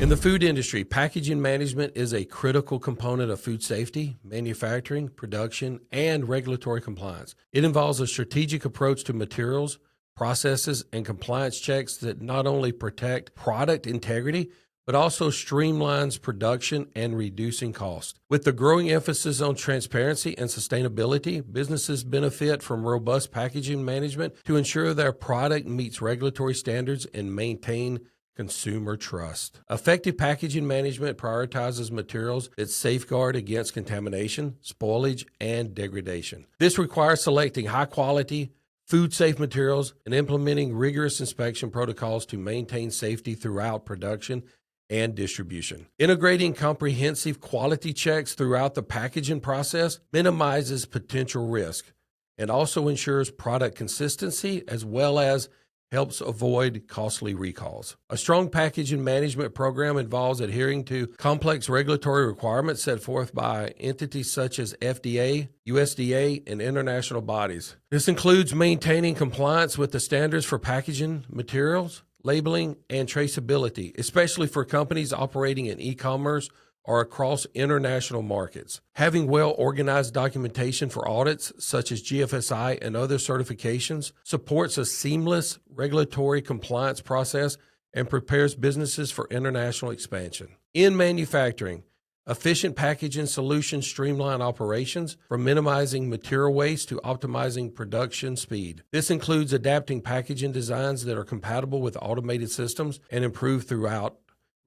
In the food industry, packaging management is a critical component of food safety, manufacturing, production, and regulatory compliance. It involves a strategic approach to materials, processes, and compliance checks that not only protect product integrity, but also streamlines production and reducing cost. With the growing emphasis on transparency and sustainability, businesses benefit from robust packaging management to ensure their product meets regulatory standards and maintain consumer trust. Effective packaging management prioritizes materials that safeguard against contamination, spoilage, and degradation. This requires selecting high-quality, food-safe materials and implementing rigorous inspection protocols to maintain safety throughout production and distribution. Integrating comprehensive quality checks throughout the packaging process minimizes potential risk and also ensures product consistency as well as helps avoid costly recalls. A strong packaging management program involves adhering to complex regulatory requirements set forth by entities such as FDA, USDA, and international bodies. This includes maintaining compliance with the standards for packaging materials, labeling, and traceability, especially for companies operating in e-commerce or across international markets. Having well-organized documentation for audits, such as GFSI and other certifications, supports a seamless regulatory compliance process and prepares businesses for international expansion. In manufacturing, efficient packaging solutions streamline operations from minimizing material waste to optimizing production speed. This includes adapting packaging designs that are compatible with automated systems and improve throughout,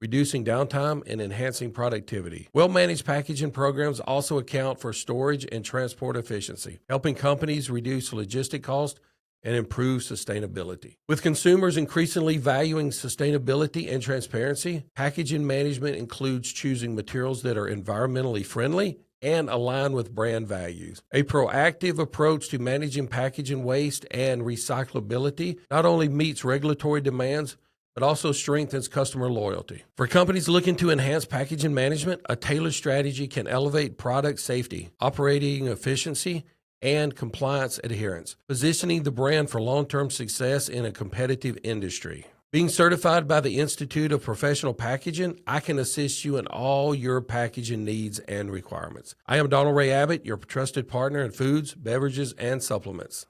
reducing downtime and enhancing productivity. Well-managed packaging programs also account for storage and transport efficiency, helping companies reduce logistic costs and improve sustainability. With consumers increasingly valuing sustainability and transparency, packaging management includes choosing materials that are environmentally friendly and align with brand values. A proactive approach to managing packaging waste and recyclability not only meets regulatory demands, but also strengthens customer loyalty. For companies looking to enhance packaging management, a tailored strategy can elevate product safety, operating efficiency, and compliance adherence, positioning the brand for long-term success in a competitive industry. Being certified by the Institute of Professional Packaging, I can assist you in all your packaging needs and requirements. I am Donald Ray Abbott, your trusted partner in foods, beverages, and supplements.